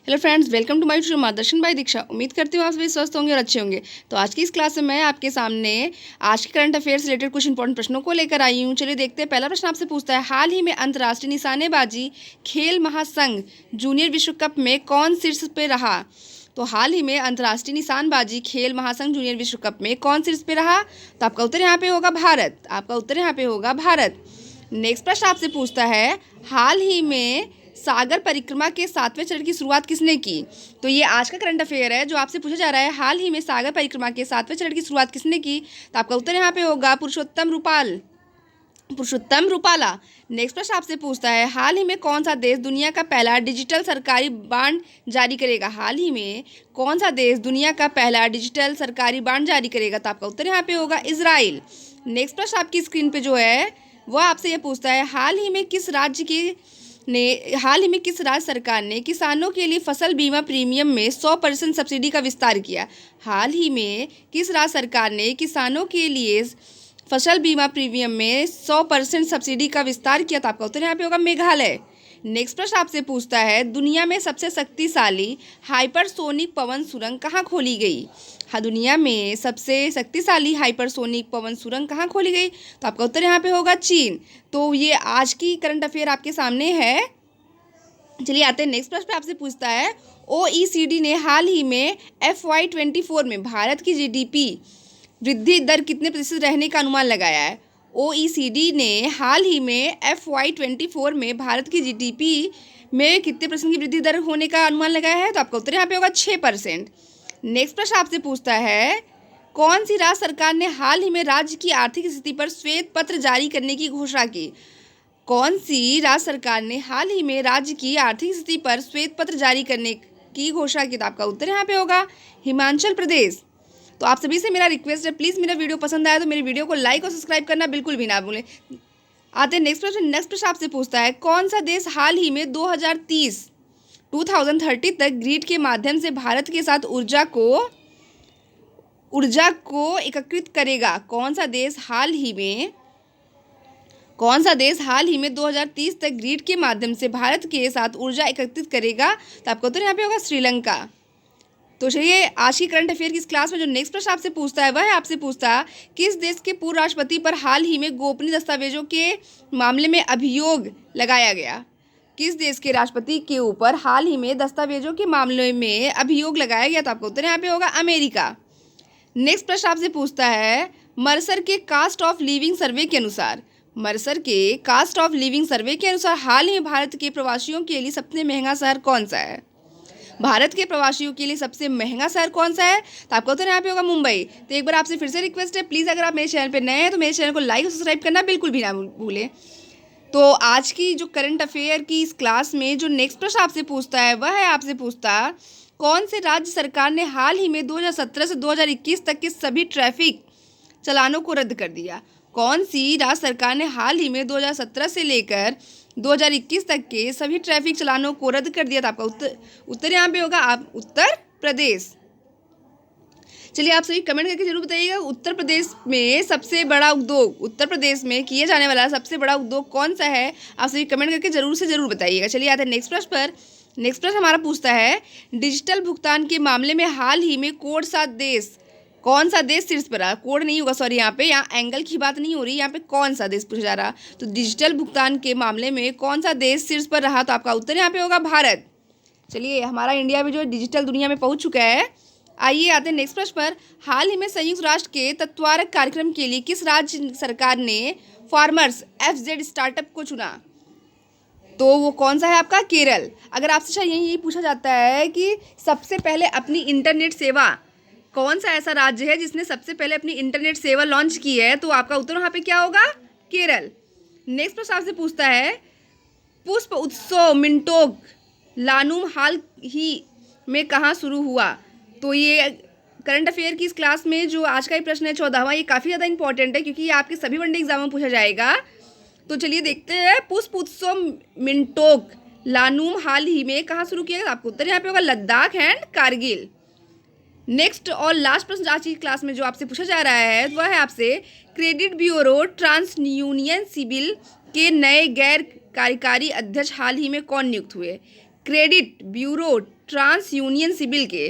Hello friends, welcome to my tuition Margdarshan by Diksha. उम्मीद करती हूँ आप सभी स्वस्थ होंगे और अच्छे होंगे। तो आज की इस क्लास में मैं आपके सामने आज के करंट अफेयर से रिलेटेड कुछ इंपॉर्टेंट प्रश्नों को लेकर आई हूँ। चलिए देखते हैं। पहला प्रश्न आपसे पूछता है, हाल ही में अंतर्राष्ट्रीय निशानेबाजी खेल महासंघ जूनियर विश्व कप में कौन शीर्ष पे रहा? तो हाल ही में अंतर्राष्ट्रीय निशानबाजी खेल महासंघ जूनियर विश्व कप में कौन शीर्ष पे रहा? तो आपका उत्तर यहाँ पे होगा भारत। आपका उत्तर यहाँ पे होगा भारत। नेक्स्ट प्रश्न आपसे पूछता है, हाल ही में सागर परिक्रमा के 7वें चरण की शुरुआत किसने की? तो ये आज का करंट अफेयर है जो आपसे पूछा जा रहा है, हाल ही में सागर परिक्रमा के 7वें चरण की शुरुआत किसने की? तो आपका उत्तर यहाँ पे होगा पुरुषोत्तम रूपाला। नेक्स्ट प्रश्न आपसे पूछता है, हाल ही में कौन सा देश दुनिया का पहला डिजिटल सरकारी बांड जारी करेगा? हाल ही में कौन सा देश दुनिया का पहला डिजिटल सरकारी बांड जारी करेगा? तो आपका उत्तर यहाँ पे होगा इजराइल। नेक्स्ट प्रश्न आपकी स्क्रीन पे जो है वह आपसे यह पूछता है, हाल ही में किस राज्य सरकार ने किसानों के लिए फसल बीमा प्रीमियम में 100% सब्सिडी का विस्तार किया? हाल ही में किस राज्य सरकार ने किसानों के लिए फसल बीमा प्रीमियम में 100% सब्सिडी का विस्तार किया? तो आपका उत्तर यहाँ पे होगा मेघालय। नेक्स्ट प्रश्न आपसे पूछता है, दुनिया में सबसे शक्तिशाली हाइपरसोनिक पवन सुरंग कहाँ खोली गई? हाँ, दुनिया में सबसे शक्तिशाली हाइपरसोनिक पवन सुरंग कहाँ खोली गई? तो आपका उत्तर यहाँ पे होगा चीन। तो ये आज की करंट अफेयर आपके सामने है। चलिए आते हैं नेक्स्ट प्रश्न पे। आपसे पूछता है, OECD ने हाल ही में FY24 में भारत की GDP वृद्धि दर कितने प्रतिशत रहने का अनुमान लगाया है? OECD ने हाल ही में FY24 में भारत की GDP में कितने % की वृद्धि दर होने का अनुमान लगाया है? तो आपका उत्तर यहाँ पे होगा 6%। नेक्स्ट प्रश्न आपसे पूछता है, कौन सी राज्य सरकार ने हाल ही में राज्य की आर्थिक स्थिति पर श्वेत पत्र जारी करने की घोषणा की? कौन सी राज्य सरकार ने हाल ही में राज्य की आर्थिक स्थिति पर श्वेत पत्र जारी करने की घोषणा की? तो आपका उत्तर यहाँ पे होगा हिमाचल प्रदेश। तो आप सभी से मेरा रिक्वेस्ट है, प्लीज़ मेरा वीडियो पसंद आया तो मेरी वीडियो को लाइक और सब्सक्राइब करना बिल्कुल भी ना भूलें। आते हैं नेक्स्ट प्रश्न। नेक्स्ट प्रश्न आपसे पूछता है, कौन सा देश हाल ही में 2030 तक ग्रिड के माध्यम से भारत के साथ ऊर्जा को एकत्रित करेगा? कौन सा देश हाल ही में 2030 तक ग्रिड के माध्यम से भारत के साथ ऊर्जा एकत्रित करेगा? तो आपका उत्तर यहाँ पे होगा श्रीलंका। तो चलिए आज की करंट अफेयर की इस क्लास में जो नेक्स्ट प्रश्न आपसे पूछता है वह है आपसे पूछता, किस देश के पूर्व राष्ट्रपति पर हाल ही में गोपनीय दस्तावेजों के मामले में अभियोग लगाया गया? किस देश के राष्ट्रपति के ऊपर हाल ही में दस्तावेजों के मामले में अभियोग लगाया गया? तो आपका उत्तर यहाँ पे होगा अमेरिका। नेक्स्ट प्रश्न आपसे पूछता है, मर्सर के कास्ट ऑफ लिविंग सर्वे के अनुसार हाल ही में भारत के प्रवासियों के लिए सबसे महंगा शहर कौन सा है? भारत के प्रवासियों के लिए सबसे महंगा शहर कौन सा है? तो आपका उत्तर यहाँ पे होगा मुंबई। तो एक बार आपसे फिर से रिक्वेस्ट है, प्लीज़ अगर आप मेरे चैनल पे नए हैं तो मेरे चैनल को लाइक और सब्सक्राइब करना बिल्कुल भी ना भूलें। तो आज की जो करंट अफेयर की इस क्लास में जो नेक्स्ट प्रश्न आपसे पूछता है वह है आपसे पूछता, कौन से राज्य सरकार ने हाल ही में 2017 से 2021 तक के सभी ट्रैफिक चालानों को रद्द कर दिया? कौन सी राज्य सरकार ने हाल ही में 2017 से लेकर 2021 तक के सभी ट्रैफिक चालानों को रद्द कर दिया? था आपका उत्तर यहाँ पे होगा आप उत्तर प्रदेश। चलिए आप सभी कमेंट करके जरूर बताइएगा, उत्तर प्रदेश में किए जाने वाला सबसे बड़ा उद्योग कौन सा है? आप सभी कमेंट करके जरूर से जरूर बताइएगा। चलिए आते हैं नेक्स्ट प्रश्न पर। नेक्स्ट प्रश्न हमारा पूछता है, डिजिटल भुगतान के मामले में हाल ही में कौन सा देश शीर्ष पर रहा? कोड नहीं होगा, सॉरी, यहाँ एंगल की बात नहीं हो रही, यहाँ पे कौन सा देश पूछा जा रहा। तो डिजिटल भुगतान के मामले में कौन सा देश शीर्ष पर रहा? तो आपका उत्तर यहाँ पे होगा भारत। चलिए हमारा इंडिया भी जो डिजिटल दुनिया में पहुँच चुका है। आइए आते हैं नेक्स्ट प्रश्न पर। हाल ही में संयुक्त राष्ट्र के तत्वारक कार्यक्रम के लिए किस राज्य सरकार ने फार्मर्स FZ स्टार्टअप को चुना? तो वो कौन सा है आपका? केरल। अगर आपसे यही पूछा जाता है कि सबसे पहले अपनी इंटरनेट सेवा कौन सा ऐसा राज्य है जिसने सबसे पहले अपनी इंटरनेट सेवा लॉन्च की है, तो आपका उत्तर वहाँ पे क्या होगा? केरल। नेक्स्ट प्रश्न आपसे पूछता है, पुष्प उत्सव मिंटोक लानूम हाल ही में कहाँ शुरू हुआ? तो ये करंट अफेयर की इस क्लास में जो आज का ही प्रश्न है 14वां, ये काफ़ी ज़्यादा इंपॉर्टेंट है क्योंकि ये आपके सभी वनडे एग्जाम में पूछा जाएगा। तो चलिए देखते हैं, पुष्प उत्सव मिंटोक लानूम हाल ही में कहाँ शुरू किया गया? आपको उत्तर यहाँ पे होगा लद्दाख एंड कारगिल। नेक्स्ट और लास्ट प्रश्न आज की क्लास में जो आपसे पूछा जा रहा है वह है आपसे, credit bureau TransUnion CIBIL के नए गैर कार्यकारी अध्यक्ष हाल ही में कौन नियुक्त हुए? Credit bureau TransUnion CIBIL के